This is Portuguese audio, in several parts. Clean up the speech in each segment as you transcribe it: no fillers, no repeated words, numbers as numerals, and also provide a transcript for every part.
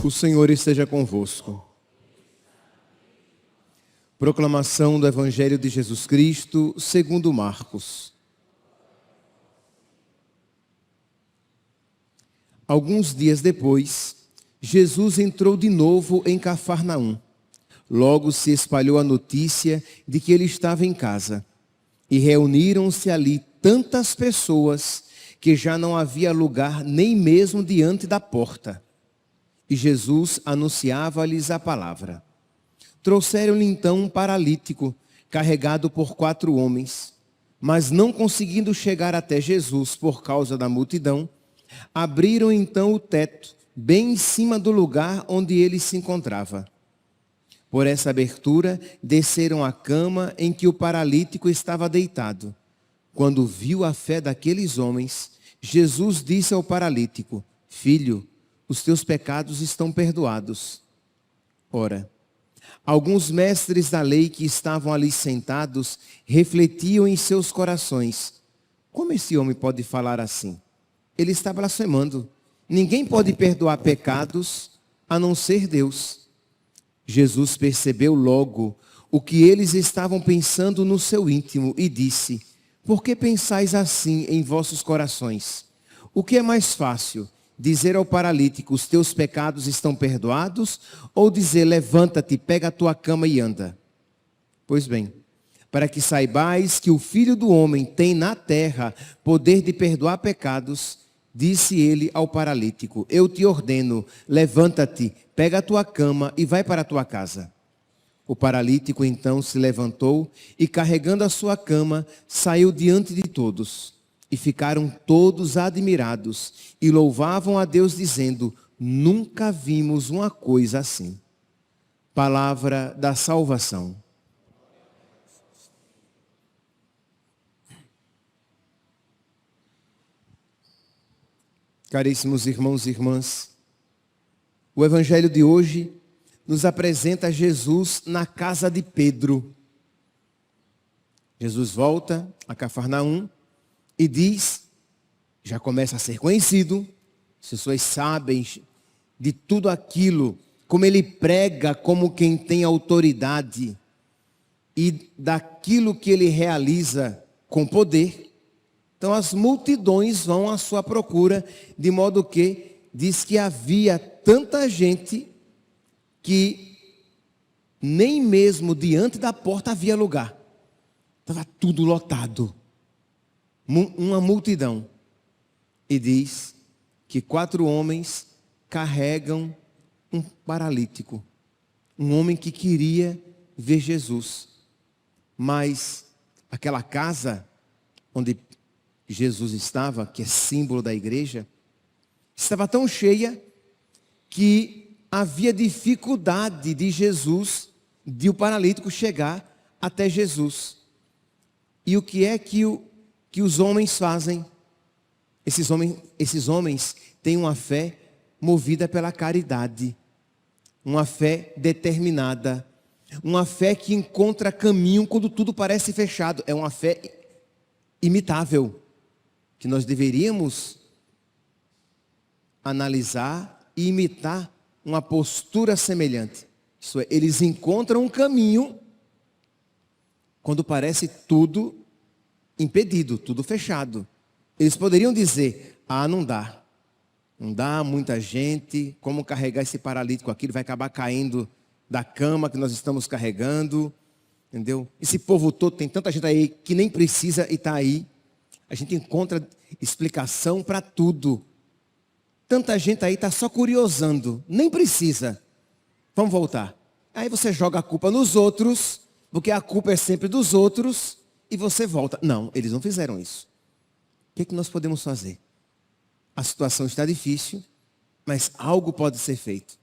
O Senhor esteja convosco. Proclamação do Evangelho de Jesus Cristo, segundo Marcos. Alguns dias depois, Jesus entrou de novo em Cafarnaum. Logo se espalhou a notícia de que ele estava em casa. E reuniram-se ali tantas pessoas que já não havia lugar nem mesmo diante da porta. E Jesus anunciava-lhes a palavra. Trouxeram-lhe então um paralítico, carregado por 4 homens. Mas não conseguindo chegar até Jesus por causa da multidão, abriram então o teto, bem em cima do lugar onde ele se encontrava. Por essa abertura, desceram a cama em que o paralítico estava deitado. Quando viu a fé daqueles homens, Jesus disse ao paralítico: Filho, os teus pecados estão perdoados. Ora, alguns mestres da lei que estavam ali sentados refletiam em seus corações: como esse homem pode falar assim? Ele está blasfemando. Ninguém pode perdoar pecados a não ser Deus. Jesus percebeu logo o que eles estavam pensando no seu íntimo e disse: por que pensais assim em vossos corações? O que é mais fácil? Dizer ao paralítico: os teus pecados estão perdoados? Ou dizer: levanta-te, pega a tua cama e anda? Pois bem, para que saibais que o Filho do Homem tem na terra poder de perdoar pecados, disse ele ao paralítico: eu te ordeno, levanta-te, pega a tua cama e vai para a tua casa. O paralítico então se levantou e, carregando a sua cama, saiu diante de todos. E ficaram todos admirados e louvavam a Deus dizendo: nunca vimos uma coisa assim. Palavra da salvação. Caríssimos irmãos e irmãs, o Evangelho de hoje nos apresenta Jesus na casa de Pedro. Jesus volta a Cafarnaum e diz, já começa a ser conhecido, as pessoas sabem de tudo aquilo, como ele prega como quem tem autoridade e daquilo que ele realiza com poder. Então as multidões vão à sua procura, de modo que diz que havia tanta gente que nem mesmo diante da porta havia lugar. Estava tudo lotado. Uma multidão. E diz que 4 homens carregam um paralítico. Um homem que queria ver Jesus. Mas aquela casa onde Jesus estava, que é símbolo da igreja, estava tão cheia que havia dificuldade de Jesus, de o paralítico chegar até Jesus. E o que é que os homens fazem? Esses homens têm uma fé movida pela caridade, uma fé determinada, uma fé que encontra caminho quando tudo parece fechado. É uma fé imitável, que nós deveríamos analisar e imitar uma postura semelhante. Isso é, eles encontram um caminho quando parece tudo impedido, tudo fechado. Eles poderiam dizer: não dá. Não dá, muita gente, como carregar esse paralítico aqui, ele vai acabar caindo da cama que nós estamos carregando. Entendeu? Esse povo todo, tem tanta gente aí que nem precisa e está aí. A gente encontra explicação para tudo. Tanta gente aí está só curiosando, nem precisa. Vamos voltar. Aí você joga a culpa nos outros, porque a culpa é sempre dos outros, e você volta. Não, eles não fizeram isso. O que nós podemos fazer? A situação está difícil, mas algo pode ser feito.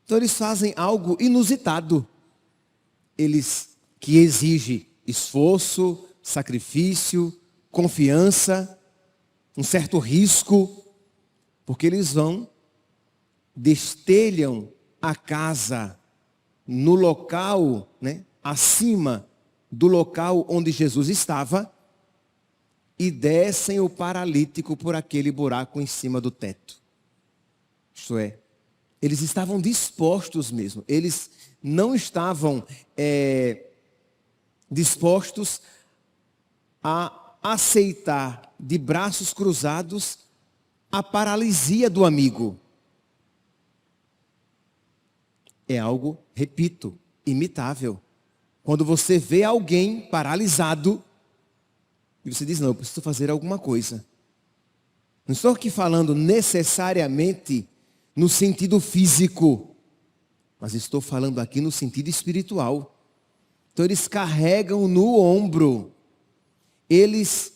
Então eles fazem algo inusitado. Eles que exige esforço, sacrifício, confiança, um certo risco, porque eles destelham a casa no local, acima do local onde Jesus estava, e descem o paralítico por aquele buraco em cima do teto. Isto é, eles estavam dispostos mesmo, eles não estavam dispostos a aceitar de braços cruzados a paralisia do amigo. É algo, repito, imitável. Quando você vê alguém paralisado, e você diz, não, eu preciso fazer alguma coisa. Não estou aqui falando necessariamente no sentido físico, mas estou falando aqui no sentido espiritual. Então eles carregam no ombro, eles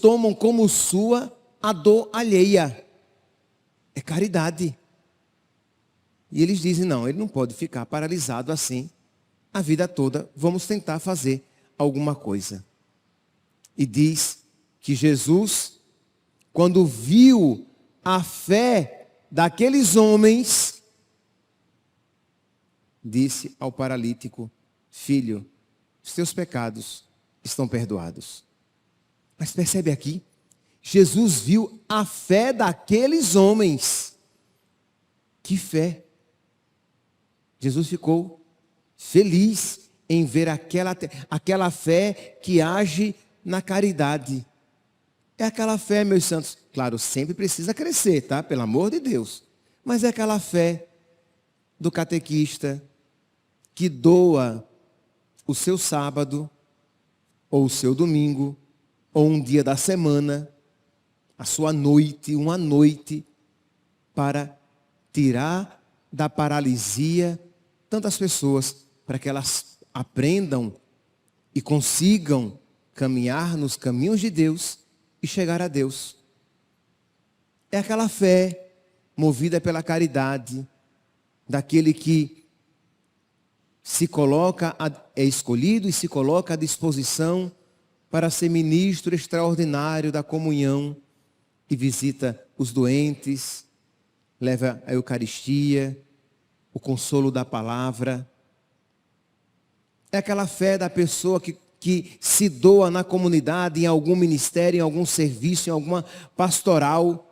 tomam como sua a dor alheia. É caridade. E eles dizem, não, ele não pode ficar paralisado assim a vida toda, vamos tentar fazer alguma coisa. E diz que Jesus, quando viu a fé daqueles homens, disse ao paralítico, filho, os teus pecados estão perdoados. Mas percebe aqui, Jesus viu a fé daqueles homens. Que fé! Jesus ficou feliz em ver aquela fé que age na caridade. É aquela fé, meus santos, claro, sempre precisa crescer, tá? Pelo amor de Deus. Mas é aquela fé do catequista que doa o seu sábado, ou o seu domingo, ou um dia da semana, a sua noite, uma noite, para tirar da paralisia tantas pessoas, para que elas aprendam e consigam caminhar nos caminhos de Deus e chegar a Deus. É aquela fé movida pela caridade, daquele que se coloca, é escolhido e se coloca à disposição para ser ministro extraordinário da comunhão e visita os doentes, leva a Eucaristia, o consolo da palavra. É aquela fé da pessoa que se doa na comunidade, em algum ministério, em algum serviço, em alguma pastoral,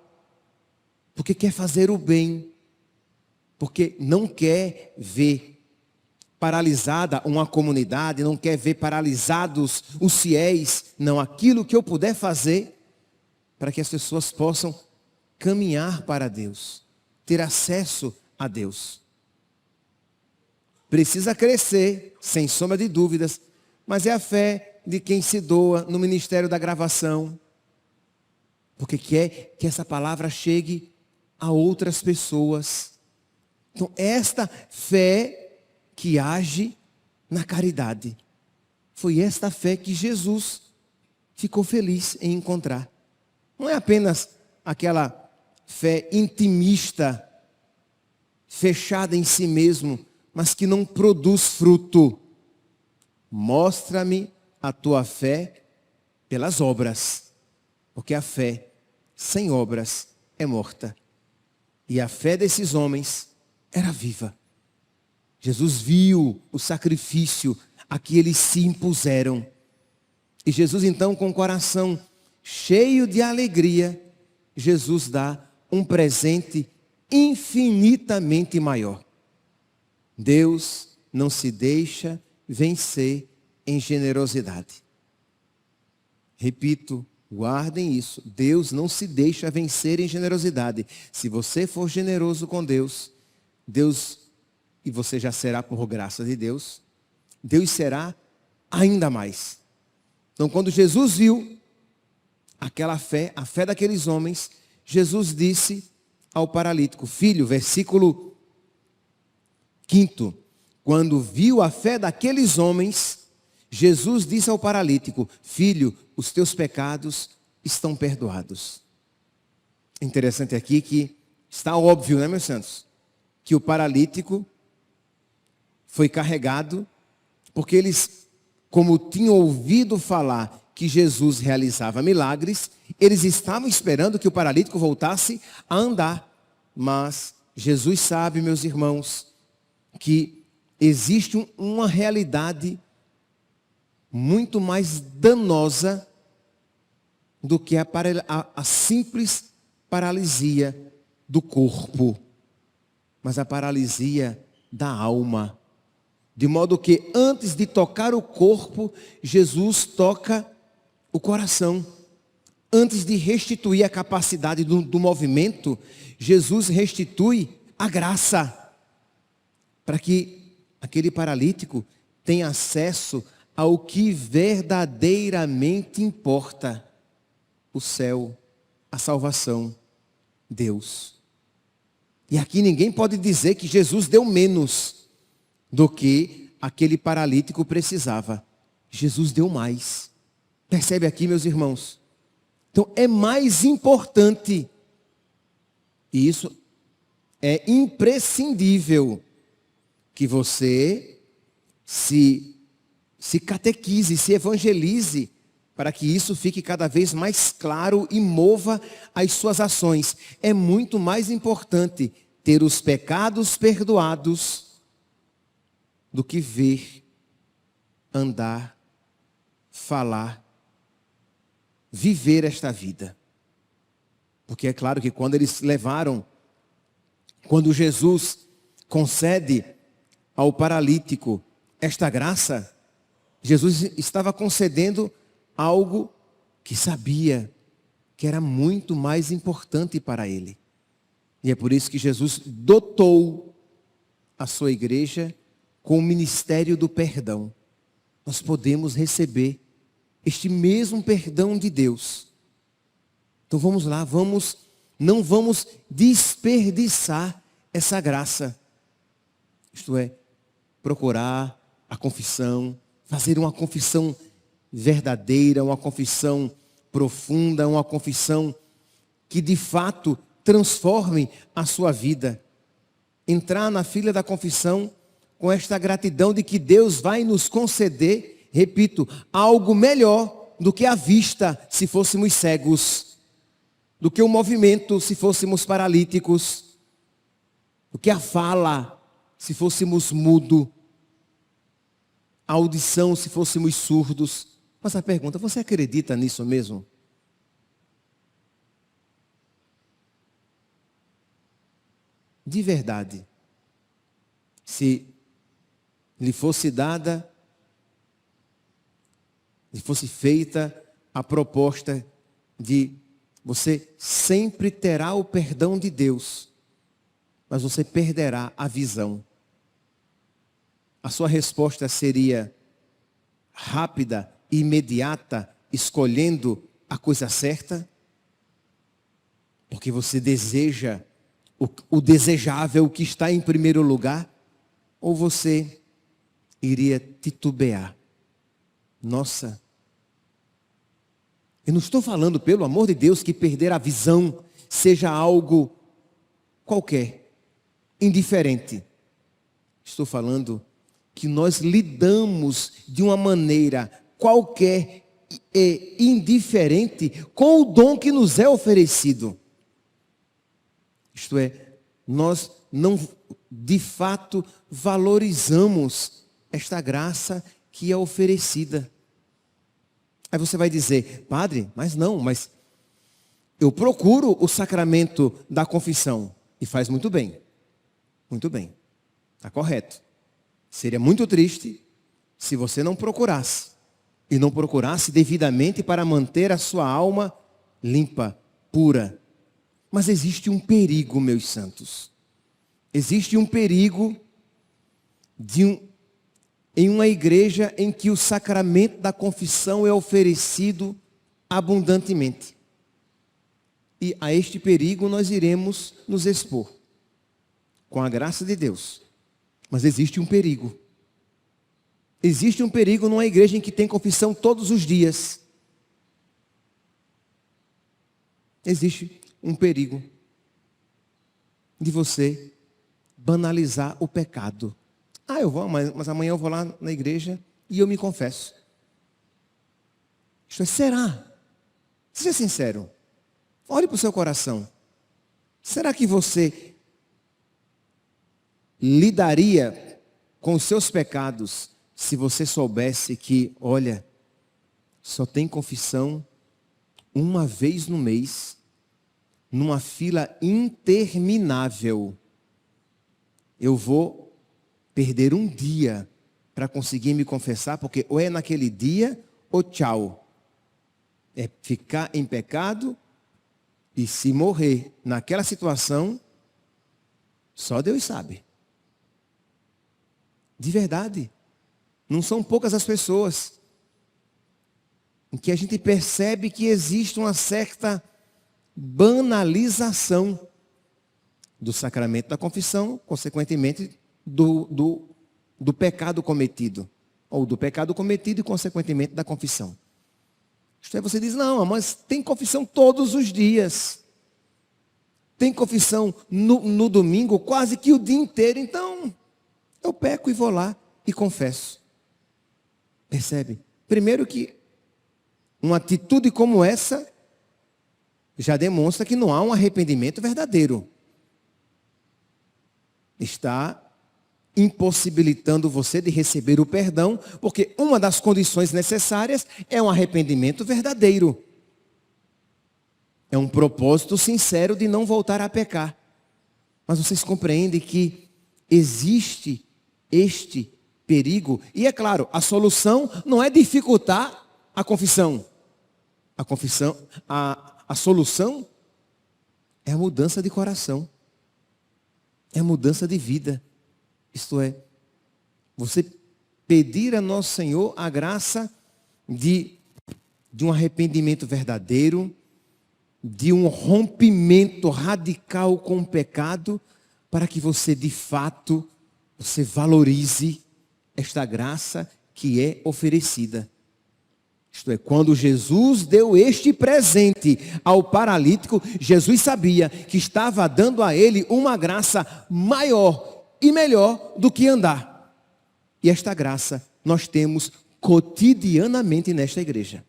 porque quer fazer o bem, porque não quer ver paralisada uma comunidade, não quer ver paralisados os fiéis. Não, aquilo que eu puder fazer para que as pessoas possam caminhar para Deus, ter acesso a Deus. Precisa crescer, sem sombra de dúvidas, mas é a fé de quem se doa no ministério da gravação, porque quer que essa palavra chegue a outras pessoas. Então, esta fé que age na caridade, foi esta fé que Jesus ficou feliz em encontrar. Não é apenas aquela fé intimista, fechada em si mesmo, mas que não produz fruto. Mostra-me a tua fé pelas obras, porque a fé sem obras é morta. E a fé desses homens era viva. Jesus viu o sacrifício a que eles se impuseram. E Jesus então, com o coração cheio de alegria, Jesus dá um presente infinitamente maior. Deus não se deixa vencer em generosidade. Repito, guardem isso. Deus não se deixa vencer em generosidade. Se você for generoso com Deus, e você já será por graça de Deus, Deus será ainda mais. Então, quando Jesus viu aquela fé, a fé daqueles homens, Jesus disse ao paralítico, filho, versículo 5, quando viu a fé daqueles homens, Jesus disse ao paralítico, filho, os teus pecados estão perdoados. Interessante aqui que está óbvio, né, meus santos? Que o paralítico foi carregado Porque eles, como tinham ouvido falar que Jesus realizava milagres, eles estavam esperando que o paralítico voltasse a andar. Mas Jesus sabe, meus irmãos, que existe uma realidade muito mais danosa do que a simples paralisia do corpo, mas a paralisia da alma. De modo que antes de tocar o corpo, Jesus toca o coração. Antes de restituir a capacidade do movimento, Jesus restitui a graça, para que aquele paralítico tenha acesso ao que verdadeiramente importa: o céu, a salvação, Deus. E aqui ninguém pode dizer que Jesus deu menos do que aquele paralítico precisava. Jesus deu mais. Percebe aqui, meus irmãos? Então é mais importante, e isso é imprescindível, que você se catequize, se evangelize, para que isso fique cada vez mais claro e mova as suas ações. É muito mais importante ter os pecados perdoados do que ver, andar, falar, viver esta vida. Porque é claro que quando Jesus concede ao paralítico esta graça, Jesus estava concedendo algo que sabia que era muito mais importante para ele. E é por isso que Jesus dotou a sua igreja com o ministério do perdão. Nós podemos receber este mesmo perdão de Deus. Então vamos lá, não vamos desperdiçar essa graça. Isto é, procurar a confissão, fazer uma confissão verdadeira, uma confissão profunda, uma confissão que de fato transforme a sua vida. Entrar na fila da confissão com esta gratidão de que Deus vai nos conceder, repito, algo melhor do que a vista se fôssemos cegos, do que o movimento se fôssemos paralíticos, do que a fala se fôssemos mudo, a audição se fôssemos surdos. Mas a pergunta: você acredita nisso mesmo? De verdade, se lhe fosse feita a proposta de você sempre terá o perdão de Deus, mas você perderá a visão, a sua resposta seria rápida e imediata, escolhendo a coisa certa? Porque você deseja o desejável, que está em primeiro lugar? Ou você iria titubear? Nossa, eu não estou falando, pelo amor de Deus, que perder a visão seja algo qualquer, indiferente. Estou falando que nós lidamos de uma maneira qualquer e indiferente com o dom que nos é oferecido. Isto é, nós não de fato valorizamos esta graça que é oferecida. Aí você vai dizer: padre, mas eu procuro o sacramento da confissão. E faz muito bem, está correto. Seria muito triste se você não procurasse, e não procurasse devidamente para manter a sua alma limpa, pura. Mas existe um perigo, meus santos. Existe um perigo em uma igreja em que o sacramento da confissão é oferecido abundantemente. E a este perigo nós iremos nos expor, com a graça de Deus. Mas existe um perigo. Existe um perigo numa igreja em que tem confissão todos os dias. Existe um perigo de você banalizar o pecado. Eu vou, mas amanhã eu vou lá na igreja e eu me confesso. Isto é, será? Seja sincero. Olhe para o seu coração. Será que você lidaria com os seus pecados se você soubesse que, olha, só tem confissão uma vez no mês, numa fila interminável? Eu vou perder um dia para conseguir me confessar, porque ou é naquele dia ou tchau. É ficar em pecado e se morrer naquela situação, só Deus sabe. De verdade. Não são poucas as pessoas em que a gente percebe que existe uma certa banalização do sacramento da confissão, consequentemente do pecado cometido. Ou do pecado cometido e consequentemente da confissão. Isto é, você diz, não, mas tem confissão todos os dias. Tem confissão no domingo quase que o dia inteiro. Então, eu peco e vou lá e confesso. Percebe? Primeiro que uma atitude como essa já demonstra que não há um arrependimento verdadeiro. Está impossibilitando você de receber o perdão, porque uma das condições necessárias é um arrependimento verdadeiro. É um propósito sincero de não voltar a pecar. Mas vocês compreendem que existe este perigo? E é claro, a solução não é dificultar a confissão. A solução é a mudança de coração. É a mudança de vida. Isto é, você pedir a nosso Senhor a graça de um arrependimento verdadeiro, de um rompimento radical com o pecado, para que você de fato, você valorize esta graça que é oferecida. Isto é, quando Jesus deu este presente ao paralítico, Jesus sabia que estava dando a ele uma graça maior e melhor do que andar. E esta graça nós temos cotidianamente nesta igreja.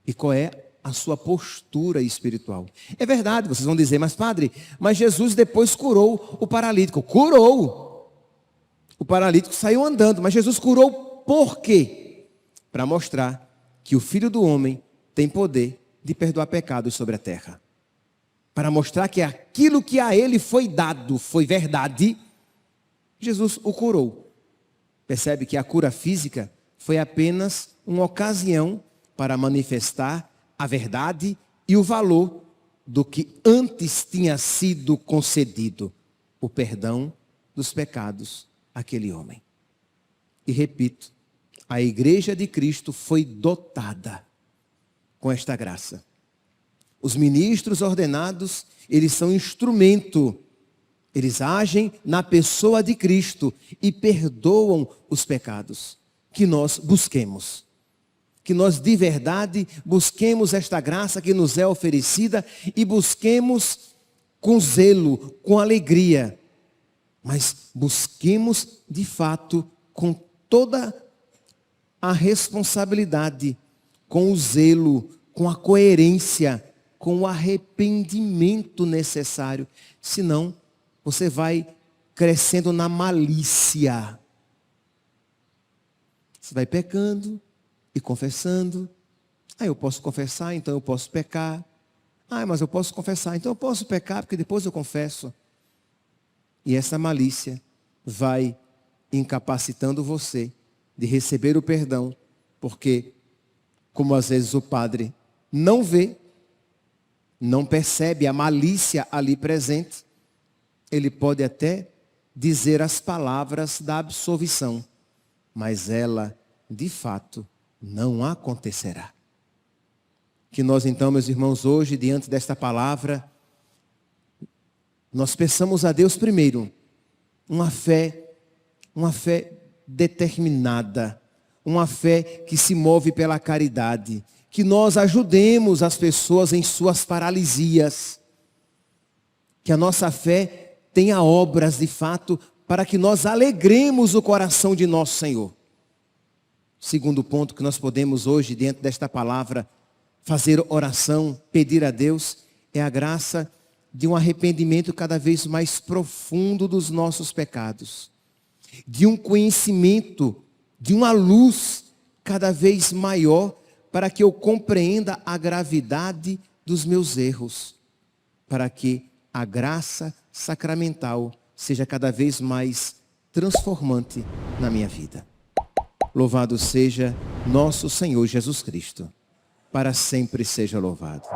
E qual é a sua postura espiritual? É verdade, vocês vão dizer, mas padre, mas Jesus depois curou o paralítico. Curou. O paralítico saiu andando, mas Jesus curou por quê? Para mostrar que o Filho do Homem tem poder de perdoar pecados sobre a terra. Para mostrar que aquilo que a ele foi dado foi verdade, Jesus o curou. Percebe que a cura física foi apenas uma ocasião para manifestar a verdade e o valor do que antes tinha sido concedido, o perdão dos pecados àquele homem. E repito, a igreja de Cristo foi dotada com esta graça. Os ministros ordenados, eles são instrumento. Eles agem na pessoa de Cristo e perdoam os pecados. Que nós busquemos. Que nós de verdade busquemos esta graça que nos é oferecida e busquemos com zelo, com alegria. Mas busquemos de fato com toda a responsabilidade, com o zelo, com a coerência, com o arrependimento necessário. Senão, você vai crescendo na malícia. Você vai pecando e confessando. Eu posso confessar, então eu posso pecar. Mas eu posso confessar, então eu posso pecar, porque depois eu confesso. E essa malícia vai incapacitando você de receber o perdão, porque, como às vezes o padre não vê, não percebe a malícia ali presente, ele pode até dizer as palavras da absolvição, mas ela, de fato, não acontecerá. Que nós então, meus irmãos, hoje, diante desta palavra, nós peçamos a Deus primeiro uma fé determinada, uma fé que se move pela caridade, que nós ajudemos as pessoas em suas paralisias, que a nossa fé tenha obras de fato para que nós alegremos o coração de nosso Senhor. Segundo ponto que nós podemos hoje, dentro desta palavra, fazer oração, pedir a Deus, é a graça de um arrependimento cada vez mais profundo dos nossos pecados. De um conhecimento, de uma luz cada vez maior, para que eu compreenda a gravidade dos meus erros. Para que a graça sacramental seja cada vez mais transformante na minha vida. Louvado seja nosso Senhor Jesus Cristo. Para sempre seja louvado.